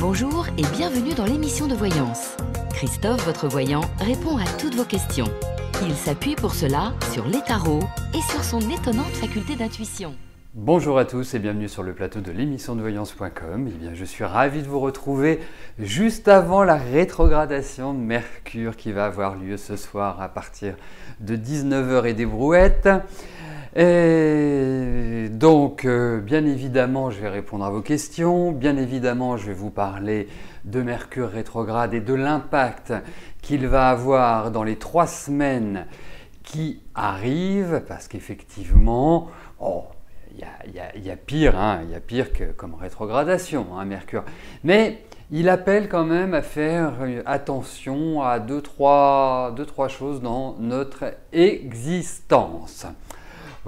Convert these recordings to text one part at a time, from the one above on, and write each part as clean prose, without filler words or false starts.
Bonjour et bienvenue dans l'émission de voyance. Christophe, votre voyant, répond à toutes vos questions. Il s'appuie pour cela sur les tarots et sur son étonnante faculté d'intuition. Bonjour à tous et bienvenue sur le plateau de l'émission de voyance.com. Eh bien, je suis ravi de vous retrouver juste avant la rétrogradation de Mercure qui va avoir lieu ce soir à partir de 19 h et des brouettes. Et donc, bien évidemment, je vais répondre à vos questions. Bien évidemment, je vais vous parler de Mercure rétrograde et de l'impact qu'il va avoir dans les 3 semaines qui arrivent. Parce qu'effectivement, il y a pire, il y a pire que comme rétrogradation, Mercure. Mais il appelle quand même à faire attention à deux, trois choses dans notre existence.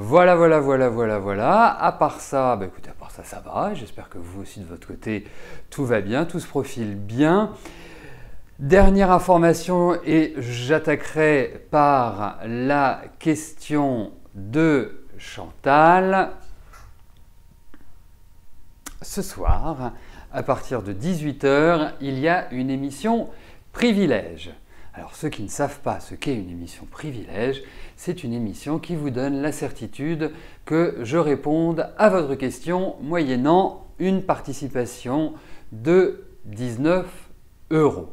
Voilà. À part ça, écoutez, ça va. J'espère que vous aussi de votre côté, tout va bien, tout se profile bien. Dernière information, et j'attaquerai par la question de Chantal. Ce soir, à partir de 18 h, il y a une émission Privilège. Alors ceux qui ne savent pas ce qu'est une émission Privilège, c'est une émission qui vous donne la certitude que je réponde à votre question moyennant une participation de 19 €.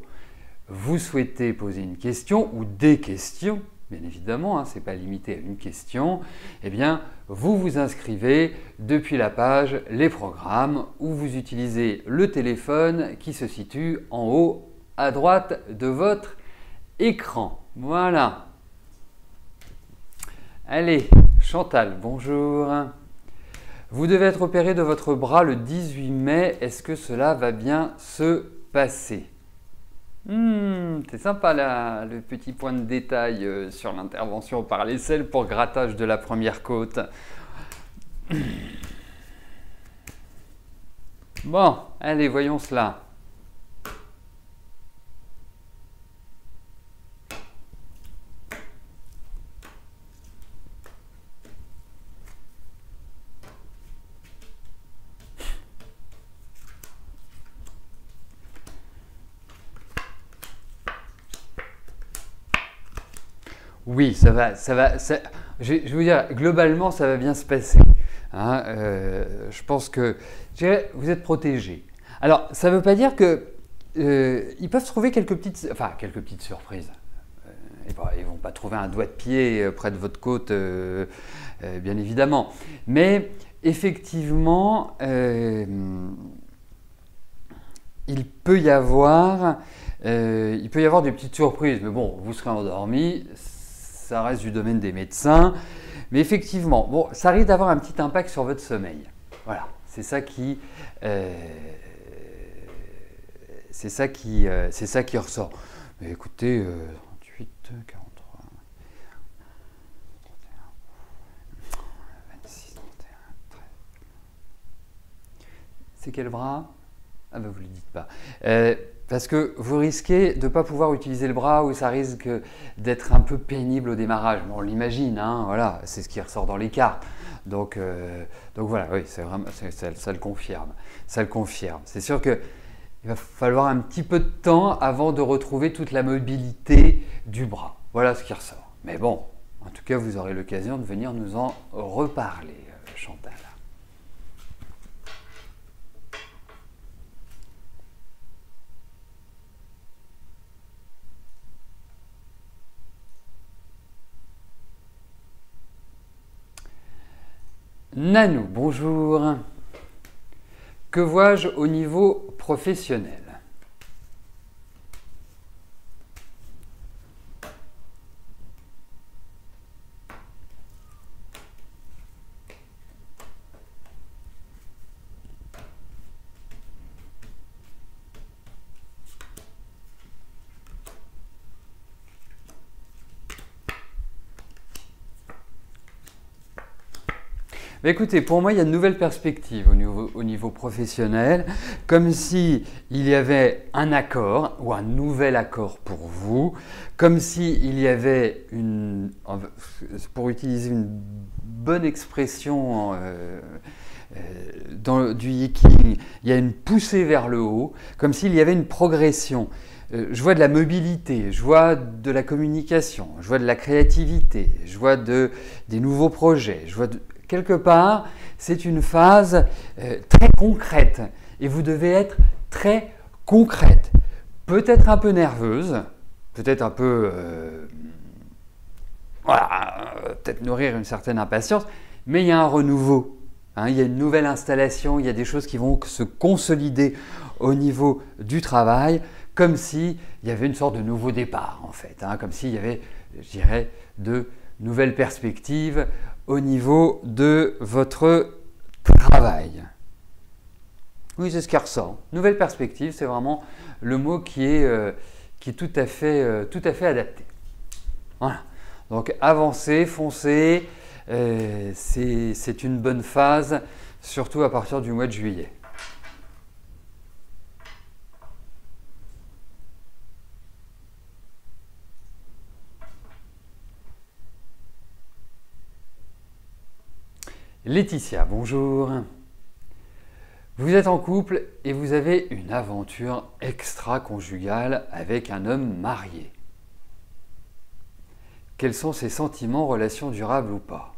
Vous souhaitez poser une question ou des questions, bien évidemment, ce n'est pas limité à une question, eh bien vous vous inscrivez depuis la page Les programmes où vous utilisez le téléphone qui se situe en haut à droite de votre écran. Voilà. Allez, Chantal, bonjour. Vous devez être opéré de votre bras le 18 mai. Est-ce que cela va bien se passer? C'est sympa là, le petit point de détail sur l'intervention par l'aisselle pour grattage de la première côte. Bon, allez, voyons cela. Oui, ça va. Je vais vous dire, globalement, ça va bien se passer. Je pense que vous êtes protégés. Alors, ça ne veut pas dire que ils peuvent trouver quelques petites surprises. Ils ne vont pas trouver un doigt de pied près de votre côte, bien évidemment. Mais effectivement, il peut y avoir des petites surprises. Mais bon, vous serez endormi. Ça reste du domaine des médecins. Mais effectivement, ça risque d'avoir un petit impact sur votre sommeil. Voilà, c'est ça qui ressort. Mais écoutez, 38, 43, 31, 26, 31, 13. C'est quel bras? Ah ben vous ne le dites pas. Parce que vous risquez de ne pas pouvoir utiliser le bras ou ça risque d'être un peu pénible au démarrage. Bon, on l'imagine, voilà, c'est ce qui ressort dans les cartes. Donc voilà, oui, c'est vraiment, ça le confirme. Ça le confirme. C'est sûr qu'il va falloir un petit peu de temps avant de retrouver toute la mobilité du bras. Voilà ce qui ressort. Mais bon, en tout cas, vous aurez l'occasion de venir nous en reparler, Chantal. Nanou, bonjour. Que vois-je au niveau professionnel? Écoutez, pour moi, il y a de nouvelles perspectives au niveau professionnel, comme si il y avait un accord ou un nouvel accord pour vous, comme si il y avait pour utiliser une bonne expression dans du Yiking, il y a une poussée vers le haut, comme s'il y avait une progression. Je vois de la mobilité, je vois de la communication, je vois de la créativité, je vois des nouveaux projets. Quelque part, c'est une phase très concrète et vous devez être très concrète. Peut-être un peu nerveuse, peut-être un peu... peut-être nourrir une certaine impatience, mais il y a un renouveau. Il y a une nouvelle installation, il y a des choses qui vont se consolider au niveau du travail, comme s'il y avait une sorte de nouveau départ en fait, comme s'il y avait, je dirais, de nouvelles perspectives au niveau de votre travail. Oui, c'est ce qui ressort. Nouvelle perspective, c'est vraiment le mot qui est tout à fait adapté. Voilà. Donc avancez, foncez, c'est une bonne phase, surtout à partir du mois de juillet. Laetitia, bonjour. Vous êtes en couple et vous avez une aventure extra-conjugale avec un homme marié. Quels sont ses sentiments, relations durables ou pas?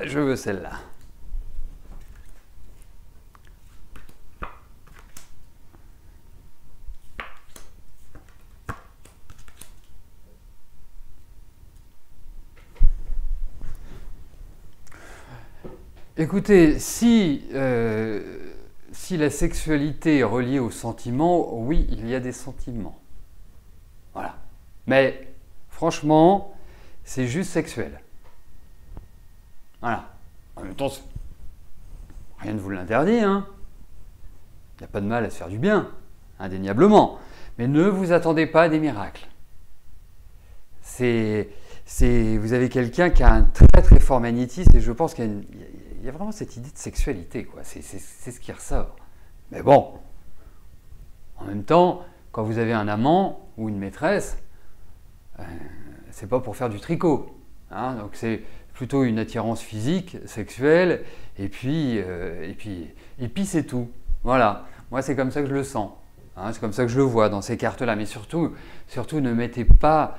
Je veux celle-là. Écoutez, si la sexualité est reliée aux sentiments, oui, il y a des sentiments. Voilà. Mais franchement, c'est juste sexuel. Voilà. En même temps, rien ne vous l'interdit, hein. Il n'y a pas de mal à se faire du bien, indéniablement. Mais ne vous attendez pas à des miracles. Vous avez quelqu'un qui a un très très fort magnétisme et je pense qu'il y a vraiment cette idée de sexualité, quoi. C'est ce qui ressort. Mais bon, en même temps, quand vous avez un amant ou une maîtresse, c'est pas pour faire du tricot, hein. Donc c'est plutôt une attirance physique, sexuelle, et puis c'est tout. Voilà. Moi, c'est comme ça que je le sens. Hein, c'est comme ça que je le vois dans ces cartes-là. Mais surtout, ne mettez pas,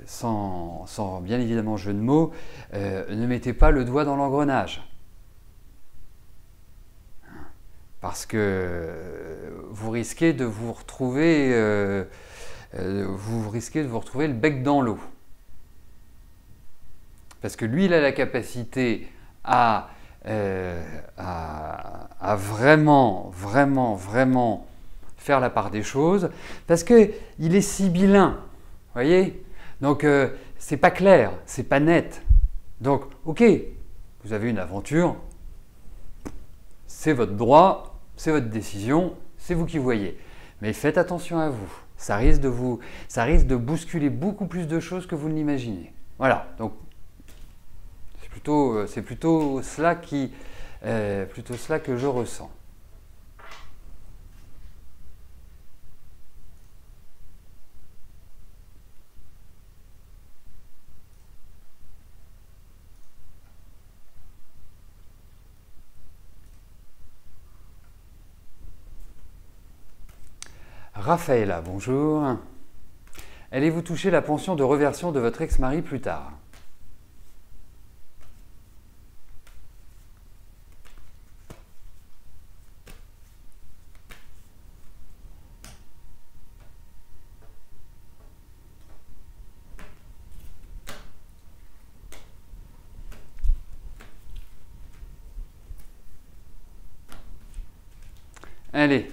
sans bien évidemment jeu de mots, ne mettez pas le doigt dans l'engrenage. Parce que vous risquez de vous retrouver, le bec dans l'eau. Parce que lui, il a la capacité à vraiment faire la part des choses, parce qu'il est sibyllin, voyez. Donc, c'est pas clair, c'est pas net. Donc, ok, vous avez une aventure, c'est votre droit, c'est votre décision, c'est vous qui voyez. Mais faites attention à vous. Ça risque de bousculer beaucoup plus de choses que vous ne l'imaginez. Voilà. Donc, c'est plutôt cela que je ressens. Raphaëla, bonjour. Allez-vous toucher la pension de reversion de votre ex-mari plus tard? Allez.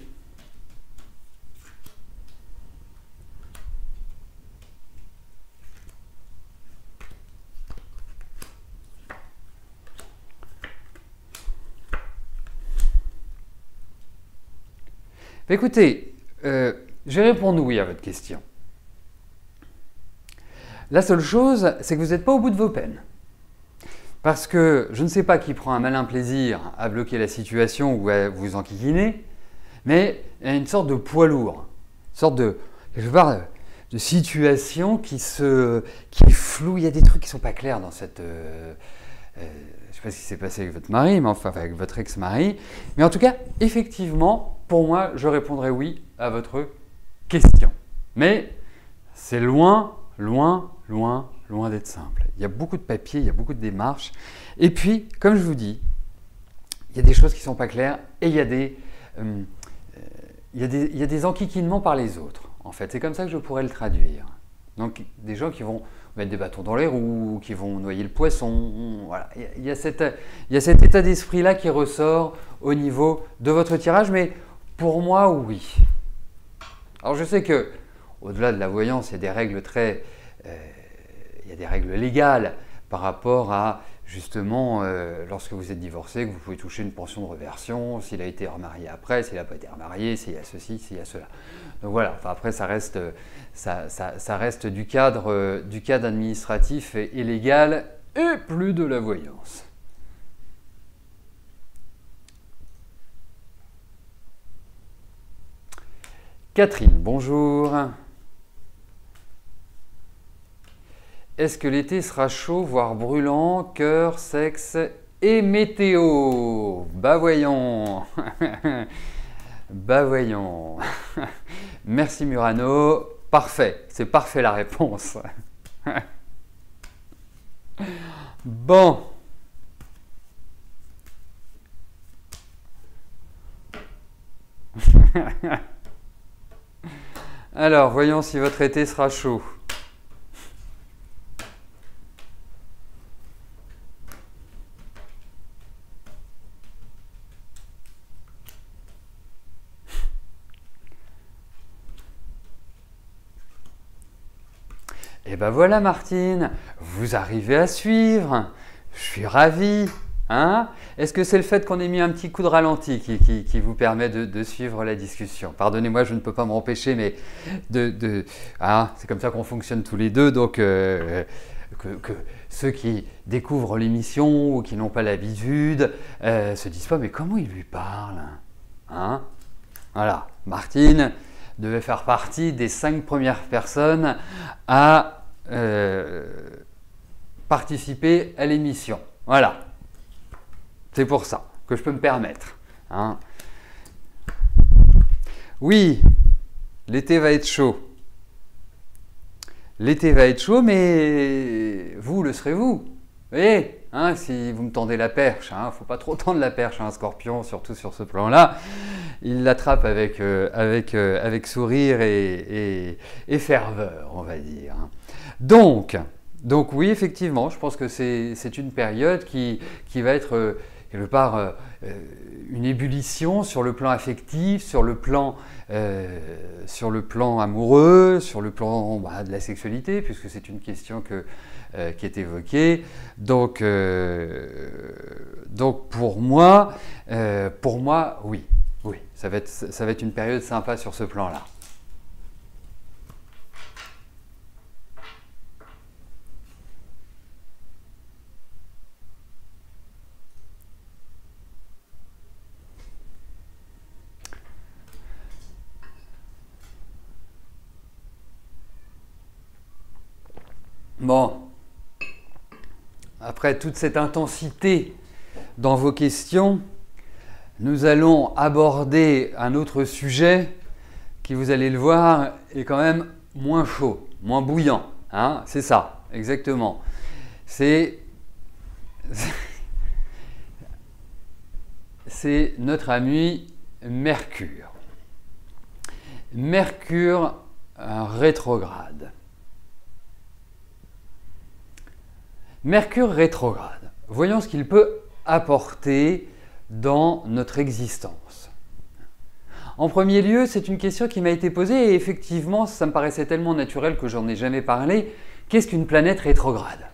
Écoutez, je vais répondre oui à votre question. La seule chose, c'est que vous n'êtes pas au bout de vos peines. Parce que je ne sais pas qui prend un malin plaisir à bloquer la situation ou à vous enquiquiner, mais il y a une sorte de poids lourd, une sorte de, de situation qui est floue. Il y a des trucs qui ne sont pas clairs dans cette... je ne sais pas ce qui s'est passé avec votre mari, mais enfin avec votre ex-mari. Mais en tout cas, effectivement, pour moi, je répondrai oui à votre question. Mais c'est loin d'être simple. Il y a beaucoup de papiers, il y a beaucoup de démarches. Et puis, comme je vous dis, il y a des choses qui ne sont pas claires et il y a des enquiquinements par les autres. En fait, c'est comme ça que je pourrais le traduire. Donc, des gens qui vont mettre des bâtons dans les roues, qui vont noyer le poisson. Voilà. Il y a cet état d'esprit-là qui ressort au niveau de votre tirage, mais pour moi, oui. Alors, je sais que au-delà de la voyance, il y a des règles il y a des règles légales par rapport à, justement, lorsque vous êtes divorcé, que vous pouvez toucher une pension de réversion, s'il a été remarié après, s'il n'a pas été remarié, s'il y a ceci, s'il y a cela. Donc voilà, enfin, après, ça reste du cadre administratif et légal et plus de la voyance. Catherine, bonjour. Est-ce que l'été sera chaud, voire brûlant, cœur, sexe et météo? Bah voyons. Bah voyons. Merci Murano. Parfait, c'est parfait la réponse. Bon. Alors, voyons si votre été sera chaud. Et ben voilà Martine, vous arrivez à suivre, je suis ravi. Hein? Est-ce que c'est le fait qu'on ait mis un petit coup de ralenti qui vous permet de suivre la discussion? Pardonnez-moi, je ne peux pas m'empêcher, mais c'est comme ça qu'on fonctionne tous les deux, donc que ceux qui découvrent l'émission ou qui n'ont pas l'habitude se disent pas, mais comment il lui parle? Hein? Voilà, Martine devait faire partie des 5 premières personnes à participer à l'émission. Voilà. C'est pour ça que je peux me permettre. Hein. Oui, l'été va être chaud. L'été va être chaud, mais vous le serez-vous. Vous voyez, hein, si vous me tendez la perche, il ne faut pas trop tendre la perche à un scorpion, surtout sur ce plan-là. Il l'attrape avec sourire et ferveur, on va dire. Donc oui, effectivement, je pense que c'est une période qui va être quelque part une ébullition sur le plan affectif, sur le plan amoureux, sur le plan de la sexualité, puisque c'est une question qui est évoquée. Donc pour moi, oui, ça va être une période sympa sur ce plan-là. Bon, après toute cette intensité dans vos questions, nous allons aborder un autre sujet qui, vous allez le voir, est quand même moins chaud, moins bouillant. Hein, c'est ça, exactement. C'est notre ami Mercure. Mercure rétrograde. Mercure rétrograde. Voyons ce qu'il peut apporter dans notre existence. En premier lieu, c'est une question qui m'a été posée et effectivement, ça me paraissait tellement naturel que j'en ai jamais parlé. Qu'est-ce qu'une planète rétrograde?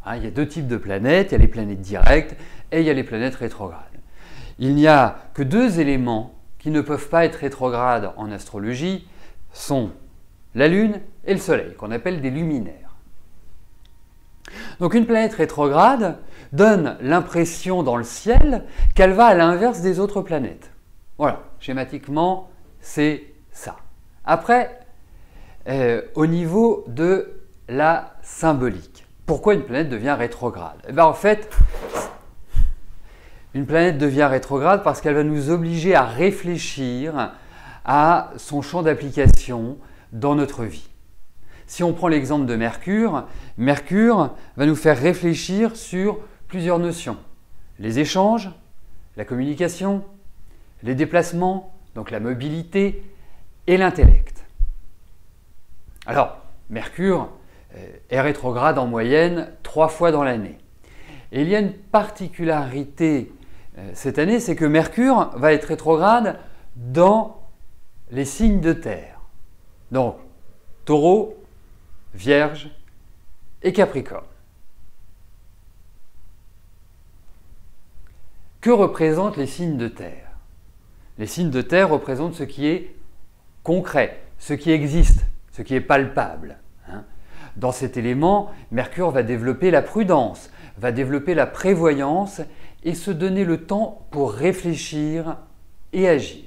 Hein, il y a 2 types de planètes, il y a les planètes directes et il y a les planètes rétrogrades. Il n'y a que 2 éléments qui ne peuvent pas être rétrogrades en astrologie sont la Lune et le Soleil, qu'on appelle des luminaires. Donc une planète rétrograde donne l'impression dans le ciel qu'elle va à l'inverse des autres planètes. Voilà, schématiquement, c'est ça. Après, au niveau de la symbolique, pourquoi une planète devient rétrograde? En fait, une planète devient rétrograde parce qu'elle va nous obliger à réfléchir à son champ d'application dans notre vie. Si on prend l'exemple de Mercure, Mercure va nous faire réfléchir sur plusieurs notions. Les échanges, la communication, les déplacements, donc la mobilité et l'intellect. Alors, Mercure est rétrograde en moyenne 3 fois dans l'année. Et il y a une particularité cette année, c'est que Mercure va être rétrograde dans les signes de terre. Donc, Taureau, Vierge et Capricorne. Que représentent les signes de terre? Les signes de terre représentent ce qui est concret, ce qui existe, ce qui est palpable. Dans cet élément, Mercure va développer la prudence, va développer la prévoyance et se donner le temps pour réfléchir et agir.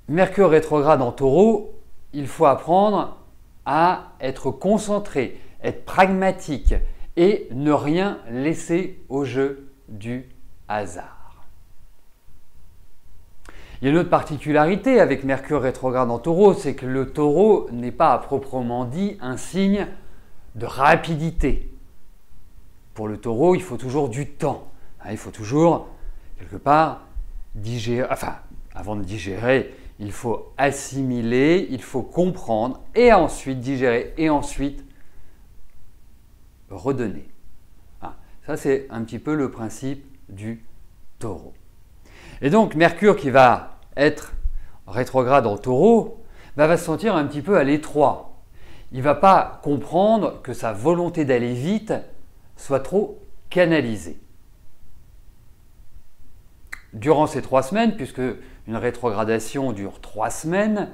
Mercure rétrograde en Taureau, il faut apprendre à être concentré, être pragmatique et ne rien laisser au jeu du hasard. Il y a une autre particularité avec Mercure rétrograde en Taureau, c'est que le Taureau n'est pas à proprement dit un signe de rapidité. Pour le Taureau, il faut toujours du temps. Il faut toujours, quelque part, digérer. Enfin, avant de digérer, il faut assimiler, il faut comprendre, et ensuite digérer, et ensuite redonner. Ça, c'est un petit peu le principe du Taureau. Et donc, Mercure qui va être rétrograde en Taureau, va se sentir un petit peu à l'étroit. Il ne va pas comprendre que sa volonté d'aller vite soit trop canalisée. Durant ces 3 semaines, puisque une rétrogradation dure 3 semaines,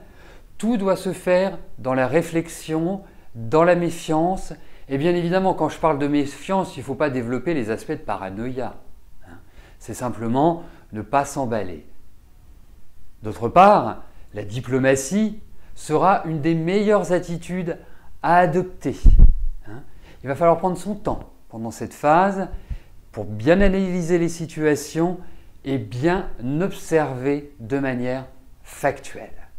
tout doit se faire dans la réflexion, dans la méfiance. Et bien évidemment, quand je parle de méfiance, il ne faut pas développer les aspects de paranoïa. C'est simplement ne pas s'emballer. D'autre part, la diplomatie sera une des meilleures attitudes à adopter. Il va falloir prendre son temps pendant cette phase pour bien analyser les situations et bien observer de manière factuelle.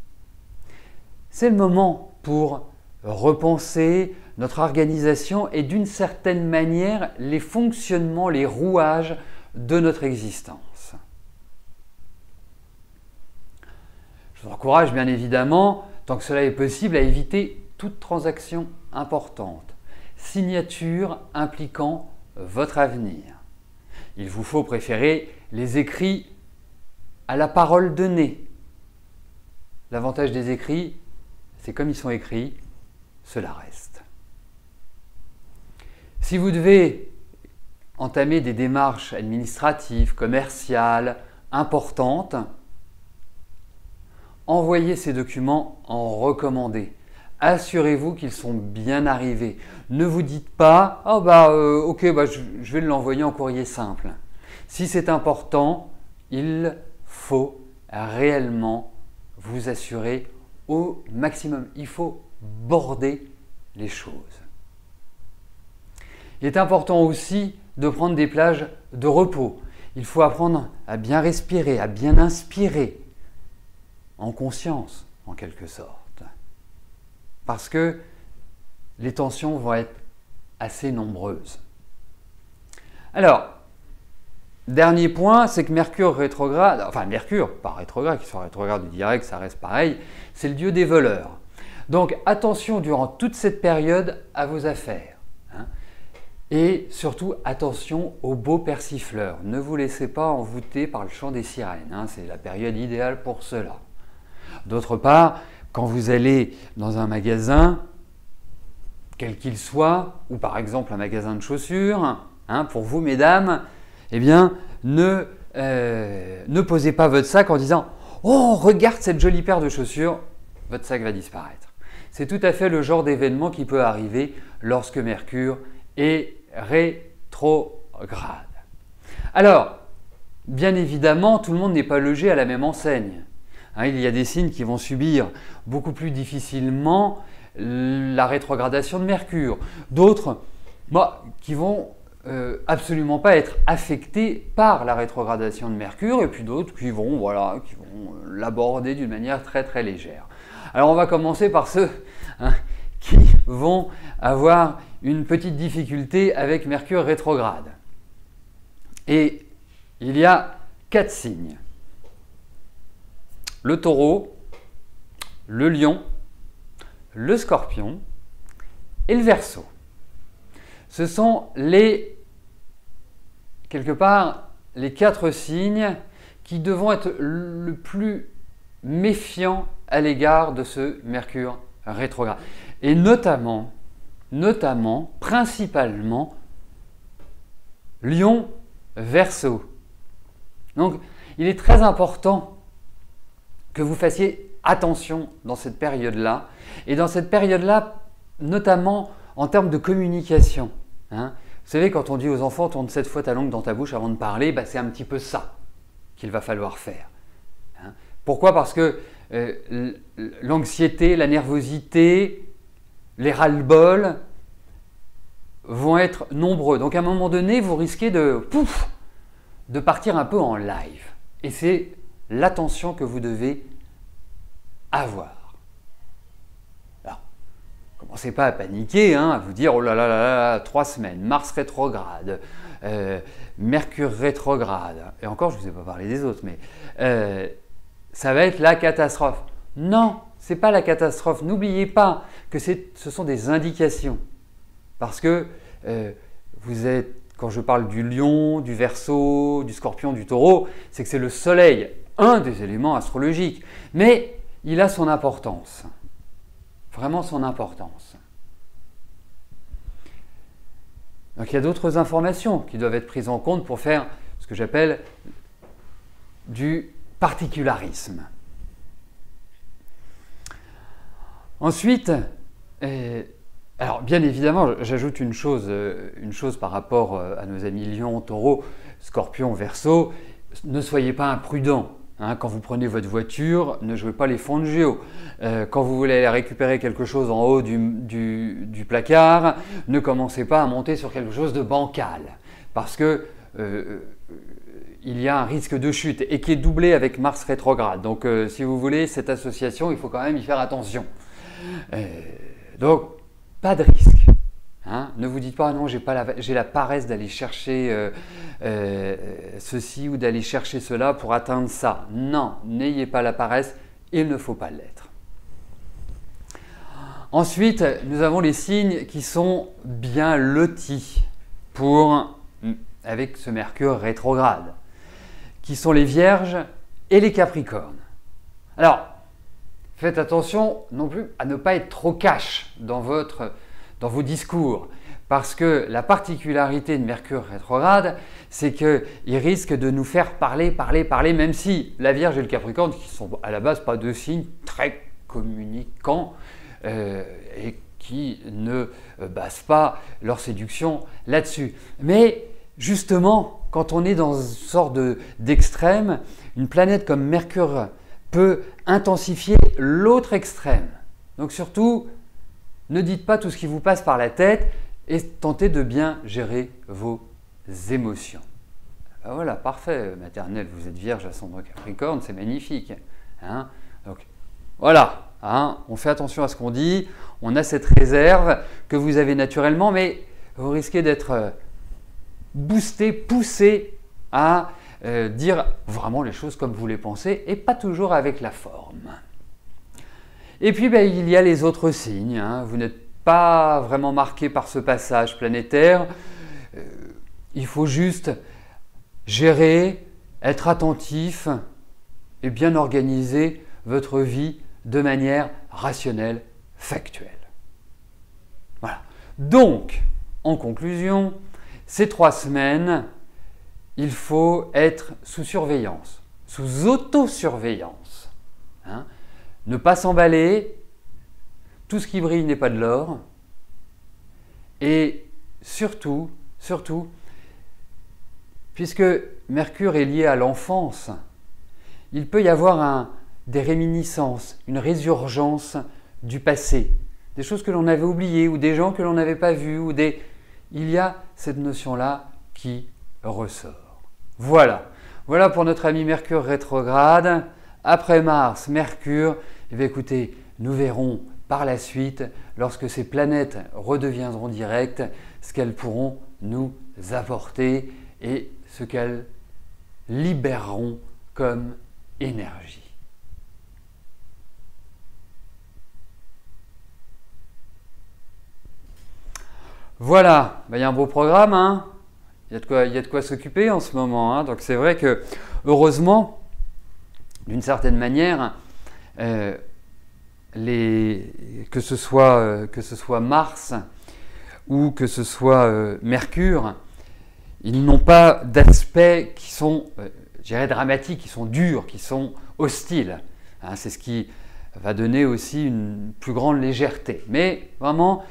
C'est le moment pour repenser notre organisation et d'une certaine manière les fonctionnements, les rouages de notre existence. Je vous encourage bien évidemment, tant que cela est possible, à éviter toute transaction importante, signature impliquant votre avenir. Il vous faut préférer les écrits à la parole donnée. L'avantage des écrits, c'est comme ils sont écrits, cela reste. Si vous devez entamer des démarches administratives, commerciales, importantes, envoyez ces documents en recommandé. Assurez-vous qu'ils sont bien arrivés. Ne vous dites pas « je vais l'envoyer en courrier simple ». Si c'est important, il faut réellement vous assurer au maximum. Il faut border les choses. Il est important aussi de prendre des plages de repos. Il faut apprendre à bien respirer, à bien inspirer, en conscience en quelque sorte. Parce que les tensions vont être assez nombreuses. Alors, dernier point, c'est que Mercure rétrograde, enfin Mercure, pas rétrograde, qu'il soit rétrograde ou direct, ça reste pareil, c'est le dieu des voleurs. Donc attention durant toute cette période à vos affaires. Et surtout, attention aux beaux persifleurs. Ne vous laissez pas envoûter par le chant des sirènes. C'est la période idéale pour cela. D'autre part, quand vous allez dans un magasin, quel qu'il soit, ou par exemple un magasin de chaussures, pour vous mesdames, eh bien, ne ne posez pas votre sac en disant « Oh, regarde cette jolie paire de chaussures », votre sac va disparaître. C'est tout à fait le genre d'événement qui peut arriver lorsque Mercure est rétrograde. Alors, bien évidemment, tout le monde n'est pas logé à la même enseigne. Il y a des signes qui vont subir beaucoup plus difficilement la rétrogradation de Mercure. D'autres qui vont absolument pas être affectés par la rétrogradation de Mercure, et puis d'autres qui vont l'aborder d'une manière très très légère. Alors on va commencer par ceux qui vont avoir une petite difficulté avec Mercure rétrograde. Et il y a 4 signes. Le Taureau, le Lion, le Scorpion et le Verseau. Ce sont quelque part les 4 signes qui devront être le plus méfiants à l'égard de ce Mercure rétrograde. Et notamment, principalement, Lion, Verseau. Donc, il est très important que vous fassiez attention dans cette période-là. Et dans cette période-là, notamment en termes de communication. Vous savez, quand on dit aux enfants « tourne 7 fois ta langue dans ta bouche avant de parler », c'est un petit peu ça qu'il va falloir faire. Pourquoi? Parce que l'anxiété, la nervosité, les ras-le-bol vont être nombreux. Donc à un moment donné, vous risquez de partir un peu en live. Et c'est l'attention que vous devez avoir. Alors, commencez pas à paniquer, à vous dire « oh là là là là, 3 semaines, Mars rétrograde, Mercure rétrograde ». Et encore, je ne vous ai pas parlé des autres, mais ça va être la catastrophe. Non, ce n'est pas la catastrophe. N'oubliez pas que ce sont des indications. Parce que quand je parle du Lion, du Verseau, du Scorpion, du Taureau, c'est que c'est le Soleil, un des éléments astrologiques. Mais il a son importance. Vraiment son importance. Donc il y a d'autres informations qui doivent être prises en compte pour faire ce que j'appelle du particularisme. Ensuite, alors bien évidemment, j'ajoute une chose par rapport à nos amis Lion, Taureau, Scorpion, Verseau. Ne soyez pas imprudents. Quand vous prenez votre voiture, ne jouez pas les fonds de géo. Quand vous voulez aller récupérer quelque chose en haut du placard, ne commencez pas à monter sur quelque chose de bancal. Parce que il y a un risque de chute et qui est doublé avec Mars rétrograde. Donc si vous voulez cette association, il faut quand même y faire attention. Donc pas de risque. Ne vous dites pas « non, j'ai la paresse d'aller chercher ceci ou d'aller chercher cela pour atteindre ça ». Non, n'ayez pas la paresse, il ne faut pas l'être. Ensuite, nous avons les signes qui sont bien lotis avec ce Mercure rétrograde, qui sont les Vierges et les Capricornes. Alors, faites attention non plus à ne pas être trop cash dans vos discours, parce que la particularité de Mercure rétrograde, c'est qu'il risque de nous faire parler, même si la Vierge et le Capricorne, qui sont à la base pas 2 signes très communicants et qui ne basent pas leur séduction là-dessus. Mais justement, quand on est dans une sorte d'extrême, une planète comme Mercure peut intensifier l'autre extrême. Donc surtout, ne dites pas tout ce qui vous passe par la tête et tentez de bien gérer vos émotions. Ben voilà, parfait, maternelle, vous êtes Vierge, ascendant Capricorne, c'est magnifique. Donc voilà, on fait attention à ce qu'on dit, on a cette réserve que vous avez naturellement, mais vous risquez d'être boosté, poussé à dire vraiment les choses comme vous les pensez et pas toujours avec la forme. Et puis il y a les autres signes. Vous n'êtes pas vraiment marqué par ce passage planétaire. Il faut juste gérer, être attentif et bien organiser votre vie de manière rationnelle, factuelle. Voilà. Donc, en conclusion, ces 3 semaines, il faut être sous surveillance, sous autosurveillance. Hein. Ne pas s'emballer, tout ce qui brille n'est pas de l'or. Et surtout, puisque Mercure est lié à l'enfance, il peut y avoir des réminiscences, une résurgence du passé, des choses que l'on avait oubliées ou des gens que l'on n'avait pas vus. Il y a cette notion-là qui ressort. Voilà pour notre ami Mercure rétrograde. Après Mars, Mercure, eh bien, écoutez, nous verrons par la suite, lorsque ces planètes redeviendront directes, ce qu'elles pourront nous apporter et ce qu'elles libéreront comme énergie. Voilà, il y a un beau programme, hein. Il y a de quoi s'occuper en ce moment. Hein. Donc c'est vrai que, heureusement, d'une certaine manière, que ce soit Mars ou que ce soit Mercure, ils n'ont pas d'aspects qui sont, je dirais, dramatiques, qui sont durs, qui sont hostiles. Hein, c'est ce qui va donner aussi une plus grande légèreté. Mais vraiment,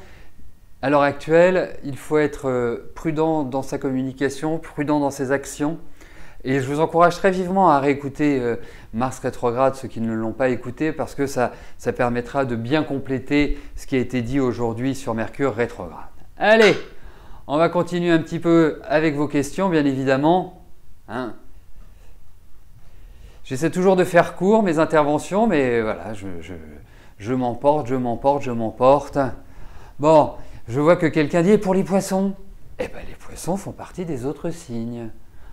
à l'heure actuelle, il faut être prudent dans sa communication, prudent dans ses actions. Et je vous encourage très vivement à réécouter Mars rétrograde, ceux qui ne l'ont pas écouté, parce que ça permettra de bien compléter ce qui a été dit aujourd'hui sur Mercure rétrograde. Allez, on va continuer un petit peu avec vos questions, bien évidemment. Hein. J'essaie toujours de faire court mes interventions, mais voilà, je m'emporte. Bon, je vois que quelqu'un dit « Et pour les poissons ?» Eh bien, les poissons font partie des autres signes.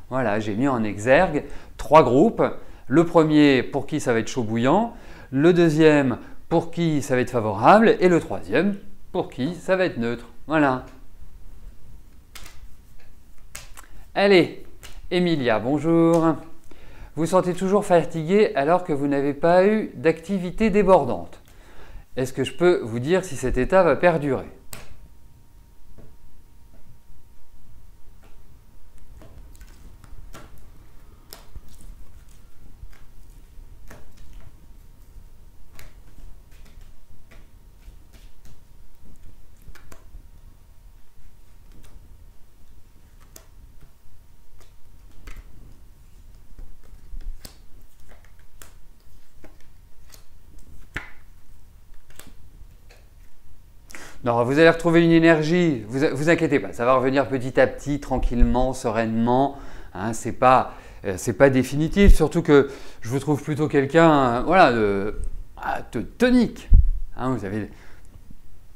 Voilà, j'ai mis en exergue 3 groupes. Le premier pour qui ça va être chaud bouillant, le deuxième pour qui ça va être favorable et le troisième pour qui ça va être neutre. Voilà. Allez, Emilia, bonjour. Vous sentez toujours fatigué alors que vous n'avez pas eu d'activité débordante. Est-ce que je peux vous dire si cet état va perdurer ? Non, vous allez retrouver une énergie, vous inquiétez pas, ça va revenir petit à petit, tranquillement, sereinement. Hein, c'est pas définitif, surtout que je vous trouve plutôt quelqu'un de tonique. Hein, vous avez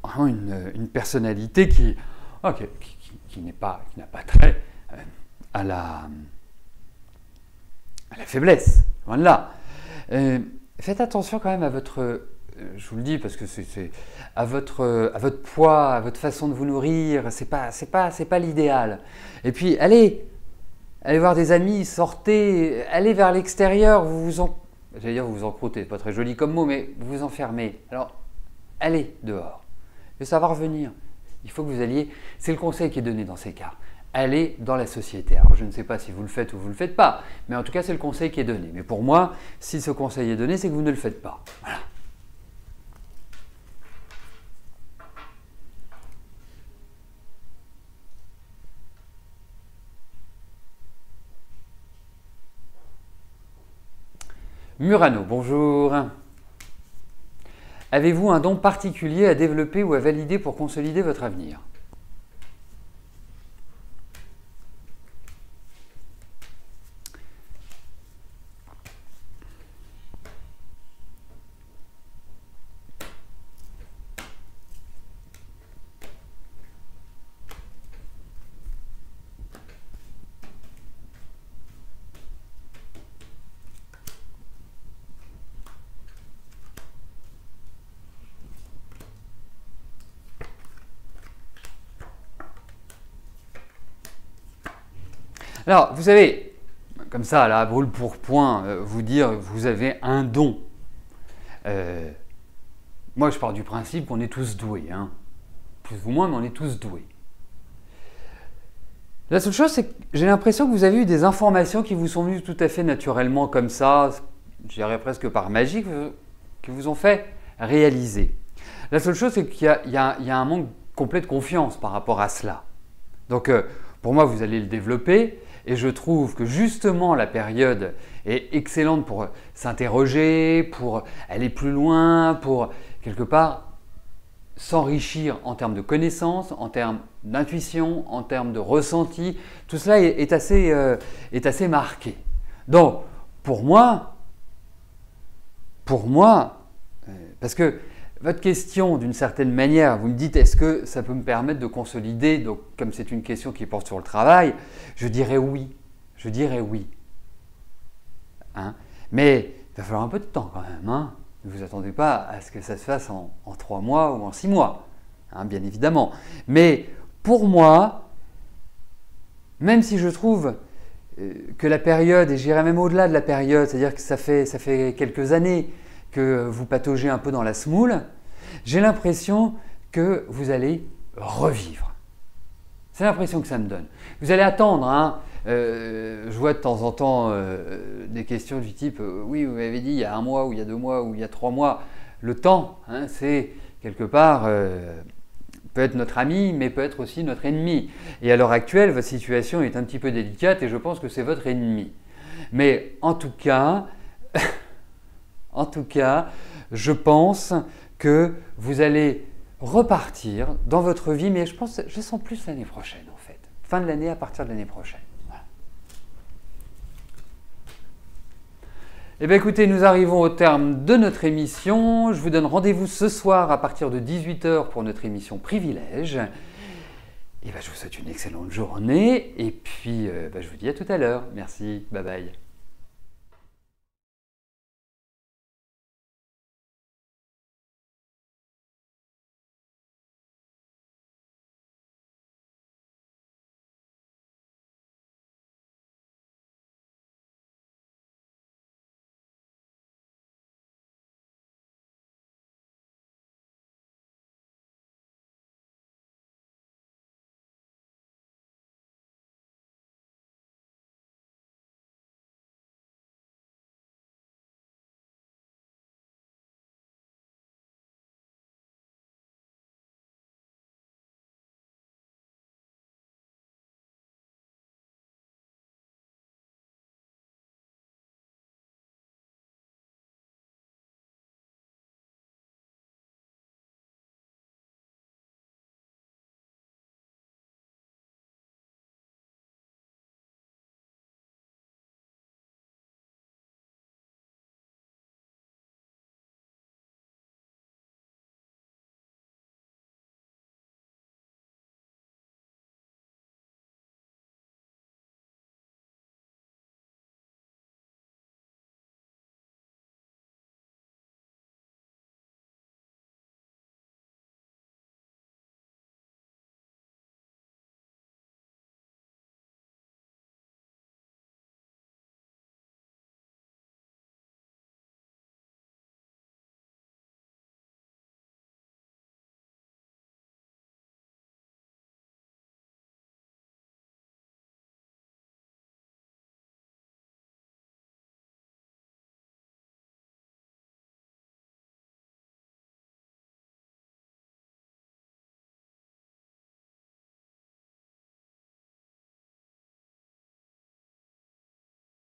vraiment une personnalité qui n'a pas trait à la faiblesse, loin de là. Faites attention quand même à votre... Je vous le dis parce que c'est à votre poids, à votre façon de vous nourrir, c'est pas l'idéal. Et puis allez voir des amis, sortez, allez vers l'extérieur, j'allais dire vous vous encroûtez, c'est pas très joli comme mot, mais vous vous enfermez. Alors allez dehors et ça va revenir. Il faut que vous alliez, c'est le conseil qui est donné dans ces cas. Allez dans la société. Alors je ne sais pas si vous le faites ou vous ne le faites pas, mais en tout cas c'est le conseil qui est donné. Mais pour moi, si ce conseil est donné, c'est que vous ne le faites pas. Voilà. Murano, bonjour. Avez-vous un don particulier à développer ou à valider pour consolider votre avenir ? Alors, vous savez, comme ça, là, brûle pour point, vous dire vous avez un don. Moi, je pars du principe qu'on est tous doués. Hein. Plus ou moins, mais on est tous doués. La seule chose, c'est que j'ai l'impression que vous avez eu des informations qui vous sont venues tout à fait naturellement comme ça, je dirais presque par magie, qui vous ont fait réaliser. La seule chose, c'est qu'il y a un manque complet de confiance par rapport à cela. Donc, pour moi, vous allez le développer et je trouve que justement la période est excellente pour s'interroger, pour aller plus loin, pour quelque part s'enrichir en termes de connaissances, en termes d'intuition, en termes de ressenti. Tout cela est assez marqué. Donc, pour moi, parce que votre question, d'une certaine manière, vous me dites est-ce que ça peut me permettre de consolider, donc comme c'est une question qui porte sur le travail, je dirais oui. Je dirais oui. Hein? Mais il va falloir un peu de temps quand même. Hein? Ne vous attendez pas à ce que ça se fasse en 3 mois ou en 6 mois, hein, bien évidemment. Mais pour moi, même si je trouve que la période, et j'irai même au-delà de la période, c'est-à-dire que ça fait quelques années que vous pataugez un peu dans la semoule, j'ai l'impression que vous allez revivre. C'est l'impression que ça me donne. Vous allez attendre, hein. Je vois de temps en temps des questions du type oui, vous m'avez dit il y a 1 mois, ou il y a 2 mois, ou il y a 3 mois. Le temps, hein, c'est quelque part, peut être notre ami, mais peut être aussi notre ennemi. Et à l'heure actuelle, votre situation est un petit peu délicate et je pense que c'est votre ennemi. Mais en tout cas, je pense que vous allez repartir dans votre vie, mais je sens plus l'année prochaine en fait. Fin de l'année, à partir de l'année prochaine. Voilà. Eh bien écoutez, nous arrivons au terme de notre émission. Je vous donne rendez-vous ce soir à partir de 18 h pour notre émission Privilège. Et bien, je vous souhaite une excellente journée et puis je vous dis à tout à l'heure. Merci, bye bye.